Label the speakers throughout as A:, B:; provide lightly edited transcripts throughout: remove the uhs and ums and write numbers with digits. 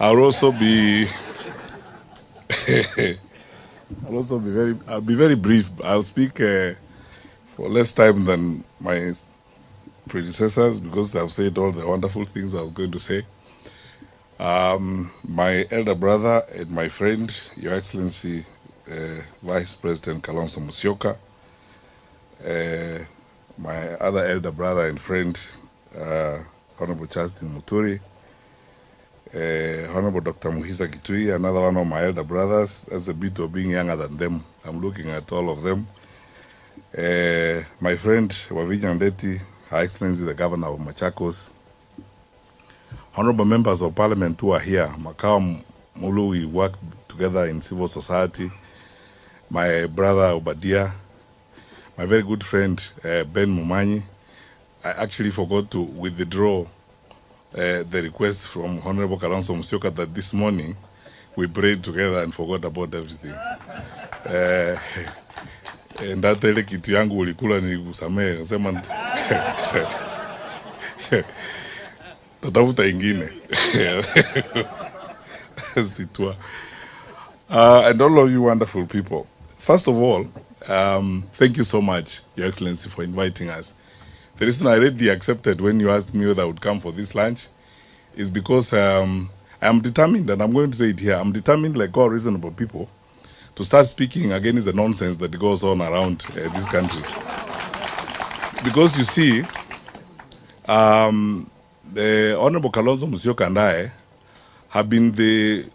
A: I'll also be I'll be very brief. I'll speak for less time than my predecessors because they've said all the wonderful things I was going to say. My elder brother and my friend, Your Excellency, Vice President Kalonzo Musyoka, my other elder brother and friend, Honorable Justin Muturi, Honorable Dr. Muhisa Kitui, another one of my elder brothers. That's a bit of being younger than them. I'm looking at all of them. My friend, Wavinya Ndeti, Her Excellency the Governor of Machakos, honorable members of Parliament who are here, Makao Mulu, we work together in civil society, my brother Obadia, my very good friend Ben Mumanyi. I actually forgot to withdraw the request from Honorable Kalonzo Musyoka that this morning we prayed together and forgot about everything. Ndata ile kitu yangu ulikula nilikusamehe, nasema tatafuta ingine. Sitwa. And all of you wonderful people. First of all, thank you so much, Your Excellency, for inviting us. The reason I already accepted when you asked me whether I would come for this lunch is because I'm determined, and I'm going to say it here, I'm determined, like all reasonable people, to start speaking against the nonsense that goes on around this country. Because you see, the Honorable Kalonzo Musyoka and I have been the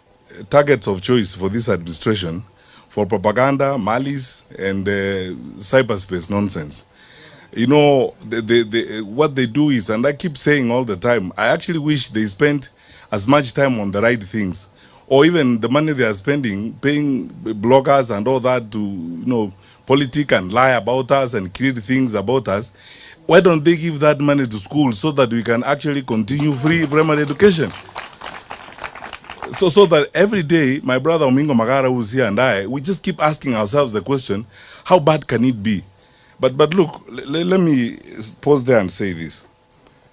A: targets of choice for this administration for propaganda, malice, and cyberspace nonsense. You know, what they do is, and I keep saying all the time, I actually wish they spent as much time on the right things, or even the money they are spending, paying bloggers and all that to, you know, politic and lie about us and create things about us. Why don't they give that money to schools so that we can actually continue free primary education? So that every day, my brother Omingo Magara, who's here, and I, we just keep asking ourselves the question, how bad can it be? But look, let me pause there and say this.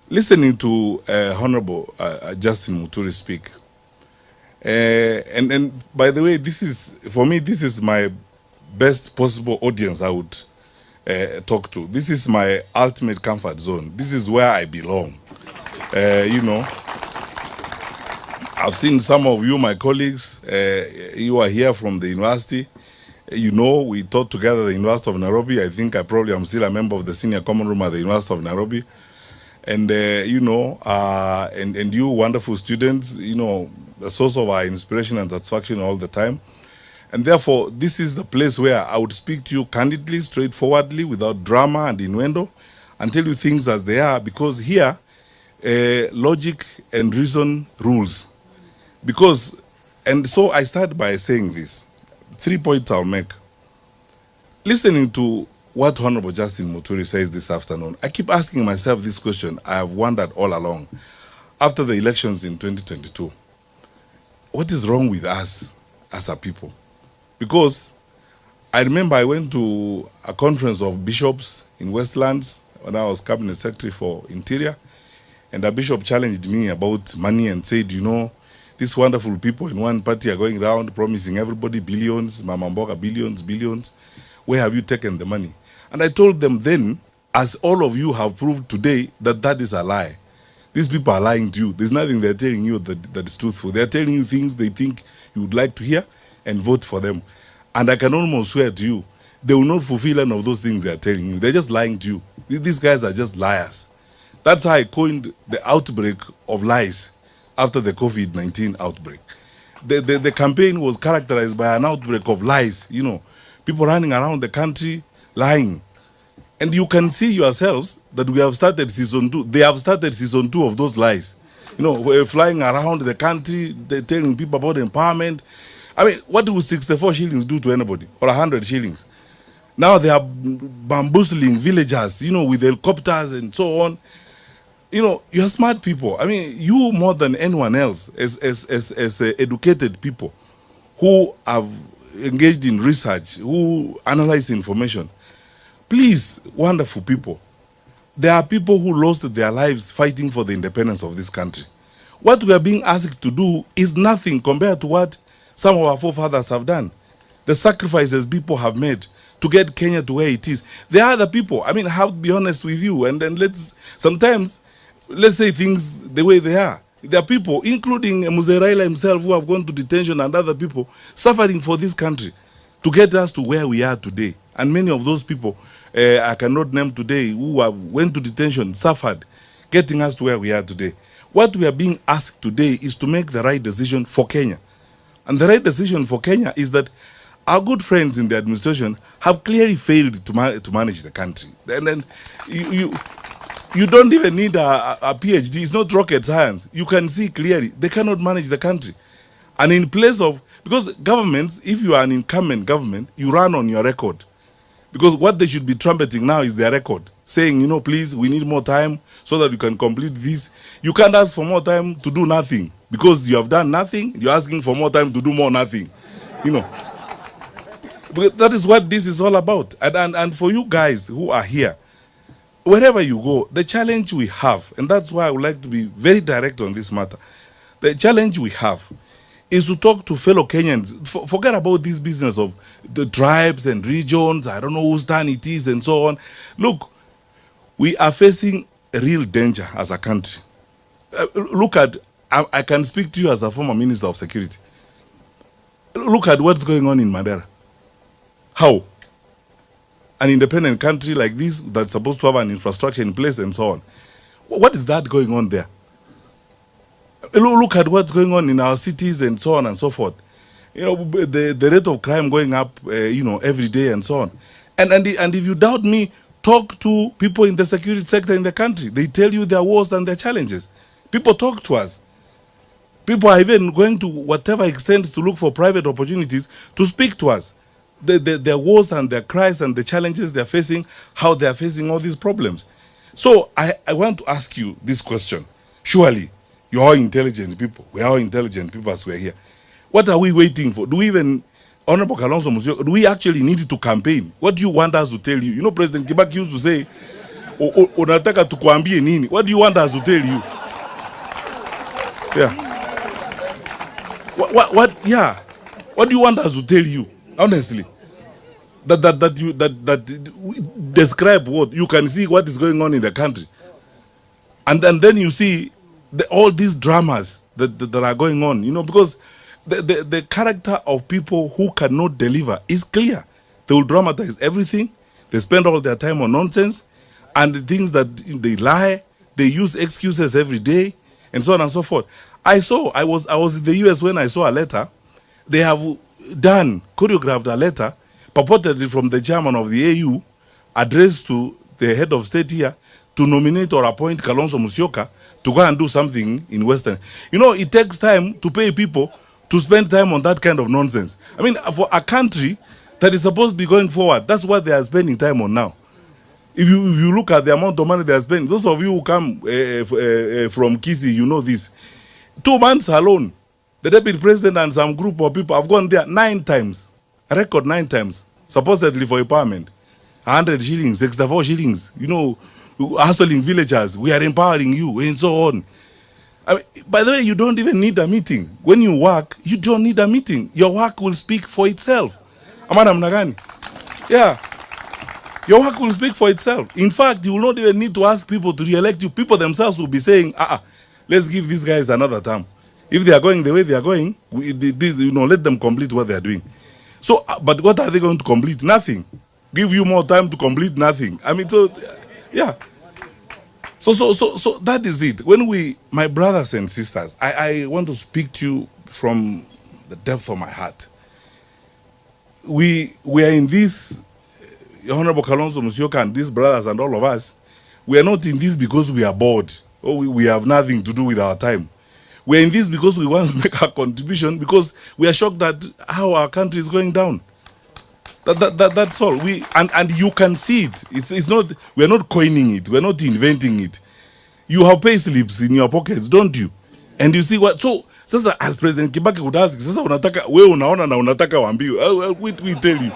A: Listening to Honorable Justin Muturi speak, and by the way, this is, for me, this is my best possible audience I would talk to. This is my ultimate comfort zone. This is where I belong. You know, I've seen some of you, my colleagues, you are here from the university. You know, we taught together at the University of Nairobi. I think I probably am still a member of the senior common room at the University of Nairobi. And, you know, and you wonderful students, you know, the source of our inspiration and satisfaction all the time. And therefore, this is the place where I would speak to you candidly, straightforwardly, without drama and innuendo, and tell you things as they are, because here, logic and reason rules. Because, and so I start by saying this. 3 points I'll make. Listening to what Honorable Justin Muturi says this afternoon, I keep asking myself this question I have wondered all along. After the elections in 2022, what is wrong with us as a people? Because I remember I went to a conference of bishops in Westlands when I was Cabinet Secretary for Interior, and a bishop challenged me about money and said, you know, these wonderful people in one party are going around promising everybody billions, Mama Mboga billions. Where have you taken the money? And I told them then, as all of you have proved today, that that is a lie. These people are lying to you. There's nothing they're telling you that is truthful. They're telling you things they think you would like to hear and vote for them. And I can almost swear to you, they will not fulfill any of those things they're telling you. They're just lying to you. These guys are just liars. That's how I coined the outbreak of lies after the COVID-19 outbreak. The campaign was characterized by an outbreak of lies, you know, people running around the country lying. And you can see yourselves that we have started season 2. They have started season 2 of those lies. You know, we're flying around the country, they're telling people about empowerment. I mean, what do 64 shillings do to anybody? Or 100 shillings? Now they are bamboozling villagers, you know, with helicopters and so on. You know, you're smart people. I mean, you more than anyone else as educated people who have engaged in research, who analyze information. Please, wonderful people, there are people who lost their lives fighting for the independence of this country. What we are being asked to do is nothing compared to what some of our forefathers have done. The sacrifices people have made to get Kenya to where it is. There are other people. I mean, I have to be honest with you. And then sometimes, let's say things the way they are. There are people, including Raila himself, who have gone to detention, and other people suffering for this country to get us to where we are today. And many of those people, I cannot name today, who went to detention, suffered, getting us to where we are today. What we are being asked today is to make the right decision for Kenya. And the right decision for Kenya is that our good friends in the administration have clearly failed to manage the country. And then you don't even need a PhD. It's not rocket science. You can see clearly they cannot manage the country. And in place of, because governments, if you are an incumbent government, you run on your record. Because what they should be trumpeting now is their record, saying, you know, please, we need more time so that you can complete this. You can't ask for more time to do nothing because you have done nothing. You're asking for more time to do more nothing. You know, but that is what this is all about. And for you guys who are here, wherever you go, the challenge we have, and that's why I would like to be very direct on this matter, the challenge we have is to talk to fellow Kenyans. Forget about this business of the tribes and regions, I don't know whose turn it is and so on. Look, we are facing a real danger as a country. Look at, I can speak to you as a former Minister of Security. Look at what's going on in Mandera. How? An independent country like this that's supposed to have an infrastructure in place and so on. What is that going on there? Look at what's going on in our cities and so on and so forth. You know, the rate of crime going up, you know, every day and so on. And if you doubt me, talk to people in the security sector in the country. They tell you their woes and their challenges. People talk to us. People are even going to whatever extent to look for private opportunities to speak to us. Their woes and their cries and the challenges they're facing, how they're facing all these problems. So I want to ask you this question. Surely, you're all intelligent people. We're all intelligent people as we're here. What are we waiting for? Do we even, Honorable Kalonzo Musyoka, do we actually need to campaign? What do you want us to tell you? You know, President Kibaki used to say, unataka tukuambie nini? What do you want us to tell you? Yeah. Yeah. What do you want us to tell you? Honestly. That describe what? You can see what is going on in the country. And then you see all these dramas that are going on, you know, because the character of people who cannot deliver is clear. They will dramatize everything. They spend all their time on nonsense and the things that they lie. They use excuses every day and so on and so forth. I was in the US when I saw a letter. They have choreographed a letter purportedly from the chairman of the AU addressed to the head of state here to nominate or appoint Kalonzo Musyoka to go and do something in Western. You know, it takes time to pay people to spend time on that kind of nonsense. I mean, for a country that is supposed to be going forward, that's what they are spending time on now. If you look at the amount of money they are spending, those of you who come from Kisii, you know this. 2 months alone, the deputy president and some group of people have gone there 9 times, a record 9 times, supposedly for empowerment. 100 shillings, 64 shillings, you know, hustling villagers, we are empowering you, and so on. I mean, by the way, you don't even need a meeting. When you work, you don't need a meeting. Your work will speak for itself. Amana mnagani? Yeah. Your work will speak for itself. In fact, you will not even need to ask people to re-elect you. People themselves will be saying, let's give these guys another term. If they are going the way they are going, let them complete what they are doing. So, but what are they going to complete? Nothing. Give you more time to complete nothing. I mean, so, yeah. So that is it. When my brothers and sisters, I want to speak to you from the depth of my heart. We are in this, Honorable Kalonzo Musyoka and these brothers and all of us, we are not in this because we are bored or we have nothing to do with our time. We are in this because we want to make a contribution, because we are shocked at how our country is going down. That's all. And you can see it. It's not, we are not coining it. We are not inventing it. You have pay slips in your pockets, don't you? And you see what, so sasa as President Kibaki would ask, sasa unataka wewe unaona na unataka waambiwe. We tell you.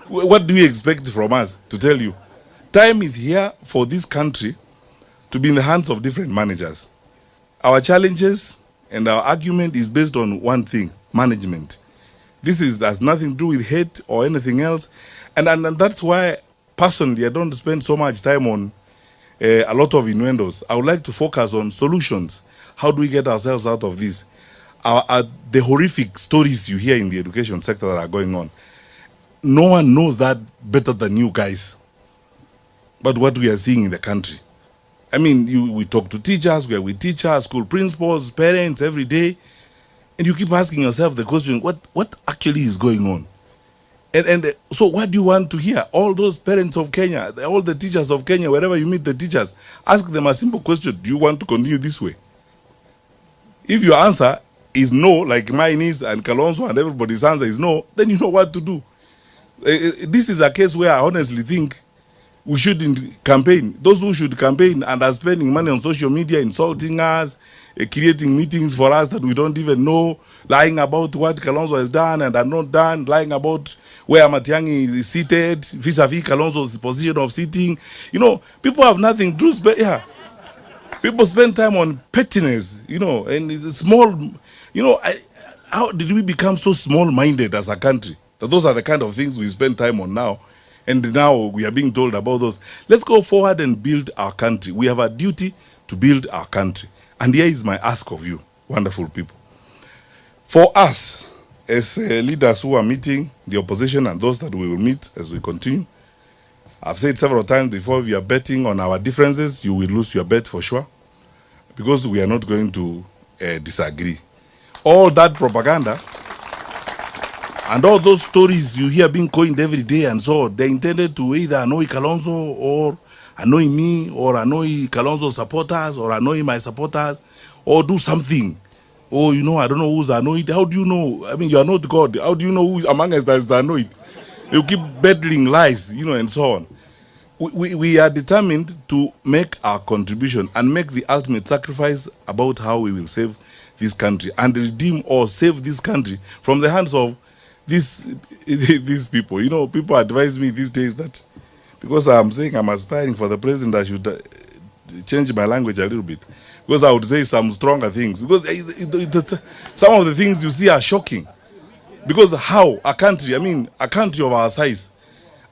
A: What do you expect from us to tell you? Time is here for this country to be in the hands of different managers. Our challenges and our argument is based on one thing: management. This has nothing to do with hate or anything else. And that's why, personally, I don't spend so much time on a lot of innuendos. I would like to focus on solutions. How do we get ourselves out of this? The horrific stories you hear in the education sector that are going on, no one knows that better than you guys. But what we are seeing in the country. I mean, we talk to teachers, we are with teachers, school principals, parents every day, and you keep asking yourself the question, what actually is going on? And so what do you want to hear? All those parents of Kenya, all the teachers of Kenya, wherever you meet the teachers, ask them a simple question: do you want to continue this way? If your answer is no, like mine is, and Kalonzo and everybody's answer is no, then you know what to do. This is a case where I honestly think we shouldn't campaign. Those who should campaign and are spending money on social media, insulting us, creating meetings for us that we don't even know, lying about what Kalonzo has done and are not done, lying about where Matiangi is seated, vis-a-vis Kalonzo's position of sitting. You know, people have nothing to do. Yeah. People spend time on pettiness, you know, and it's small, you know, how did we become so small-minded as a country? That those are the kind of things we spend time on now. And now we are being told about those. Let's go forward and build our country. We have a duty to build our country. And here is my ask of you, wonderful people. For us, as leaders who are meeting the opposition and those that we will meet as we continue, I've said several times before, if you are betting on our differences, you will lose your bet for sure, because we are not going to disagree. All that propaganda and all those stories you hear being coined every day and so, they're intended to either annoy Kalonzo or annoy me or annoy Kalonzo's supporters or annoy my supporters or do something. Oh, you know, I don't know who's annoyed. How do you know? I mean, you are not God. How do you know who among us that is annoyed? You keep peddling lies, you know, and so on. We are determined to make our contribution and make the ultimate sacrifice about how we will save this country and redeem or save this country from the hands of these people. You know, people advise me these days that because I'm saying I'm aspiring for the president, I should change my language a little bit, because I would say some stronger things, because some of the things you see are shocking. Because how a country, I mean, a country of our size,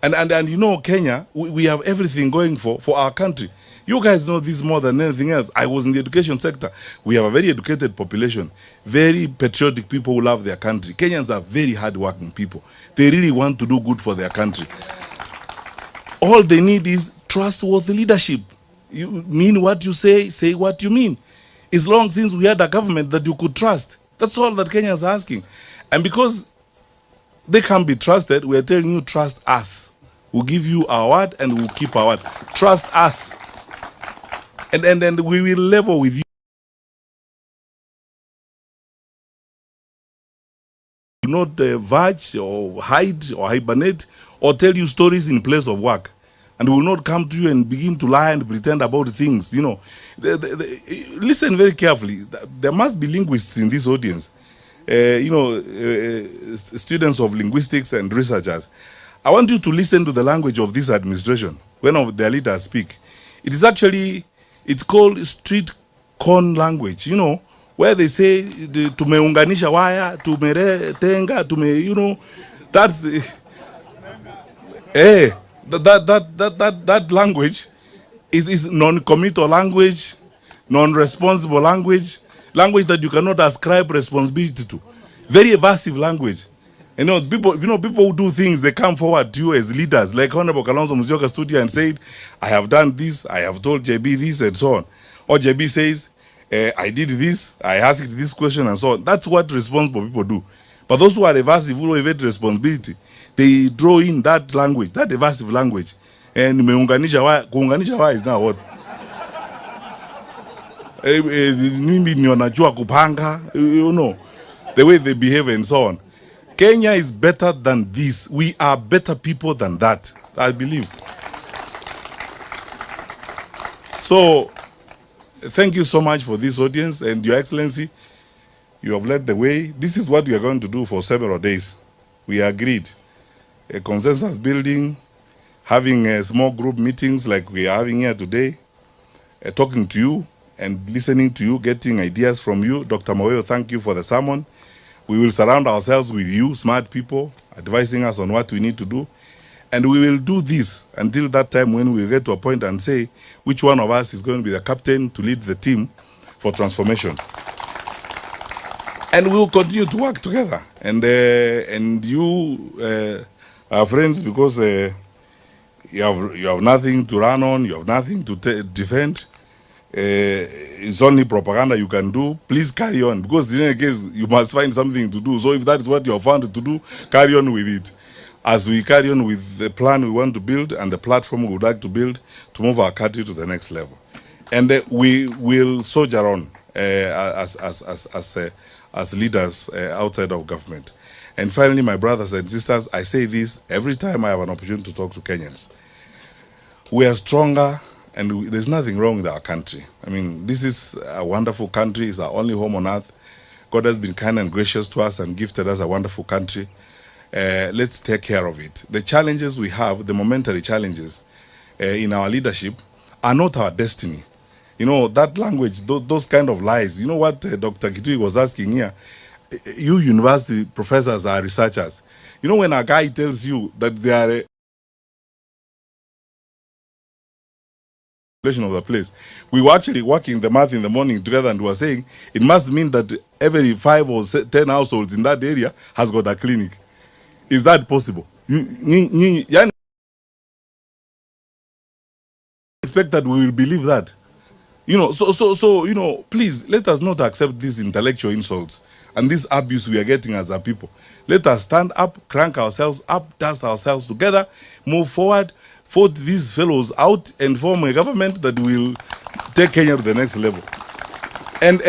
A: and you know, Kenya, we have everything going for our country. You guys know this more than anything else. I was in the education sector. We have a very educated population, very patriotic people who love their country. Kenyans are very hardworking people. They really want to do good for their country. All they need is trustworthy leadership. You mean what you say what you mean. It's long since we had a government that you could trust. That's all that Kenyans are asking. And because they can't be trusted, we are telling you, trust us. We'll give you our word and we'll keep our word. Trust us. And then we will level with you. Do not verge or hide or hibernate or tell you stories in place of work. And we will not come to you and begin to lie and pretend about things. You know, listen very carefully. There must be linguists in this audience. You know, students of linguistics and researchers. I want you to listen to the language of this administration when of their leaders speak. It is actually, it's called street corn language, you know, where they say, tumeunganisha waya, tumetenga, you know, that's, that language is non-committal language, non-responsible language, language that you cannot ascribe responsibility to. Very evasive language. You know, people who do things, they come forward to you as leaders. Like Honorable Kalonzo Musyoka stood here and said, I have done this, I have told JB this, and so on. Or JB says, I did this, I asked this question, and so on. That's what responsible people do. But those who are evasive, who evade responsibility, they draw in that language, that evasive language. And kuunganisha wa is now what? Mimi ni wanajua kupanga, you know, the way they behave and so on. Kenya is better than this. We are better people than that, I believe. So, thank you so much for this audience, and Your Excellency, you have led the way. This is what we are going to do for several days. We agreed. A consensus building, having small group meetings like we are having here today, talking to you, and listening to you, getting ideas from you. Dr. Moyo, thank you for the sermon. We will surround ourselves with you, smart people, advising us on what we need to do. And we will do this until that time when we get to a point and say which one of us is going to be the captain to lead the team for transformation. And we will continue to work together. And you are friends because you have nothing to run on, you have nothing to defend. It's only propaganda you can do. Please carry on, because in any case, you must find something to do. So if that is what you are found to do, carry on with it. As we carry on with the plan we want to build and the platform we would like to build to move our country to the next level. And we will soldier on as leaders outside of government. And finally, my brothers and sisters, I say this every time I have an opportunity to talk to Kenyans. We are stronger, and there's nothing wrong with our country. I mean, this is a wonderful country. It's our only home on earth. God has been kind and gracious to us and gifted us a wonderful country. Let's take care of it. The challenges we have, the momentary challenges in our leadership, are not our destiny. You know, that language, those kind of lies. You know what Dr. Kitui was asking here? You university professors are researchers. You know, when a guy tells you that they are of the place, we were actually working the math in the morning together, and we were saying it must mean that every 5 or 10 households in that area has got a clinic. Is that possible? You expect that we will believe that? You know, so you know, please let us not accept these intellectual insults and this abuse we are getting as a people. Let us stand up, crank ourselves up, dust ourselves together, move forward, vote these fellows out, and form a government that will take Kenya to the next level. And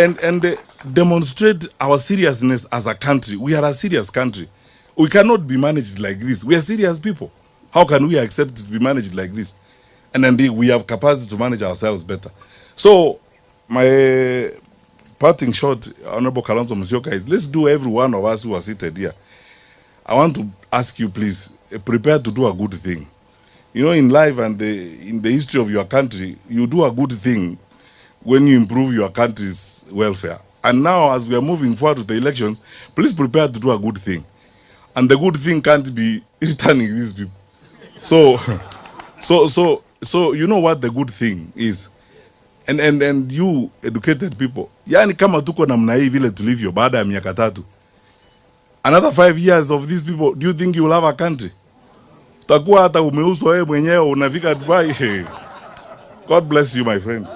A: demonstrate our seriousness as a country. We are a serious country. We cannot be managed like this. We are serious people. How can we accept to be managed like this? And then we have capacity to manage ourselves better. So, my parting shot, Honorable Kalonzo Musyoka, is let's do, every one of us who are seated here. I want to ask you, please, prepare to do a good thing. You know, in life and in the history of your country, you do a good thing when you improve your country's welfare. And now, as we are moving forward to the elections, please prepare to do a good thing. And the good thing can't be returning these people. So, so you know what the good thing is. And you educated people, yani kama tuko namna hii vile tulivyo baada ya miaka 3, another 5 years of these people, do you think you will have a country? Utakuwa hata umeuzwa wewe mwenyewe unafika Dubai. God bless you, my friend.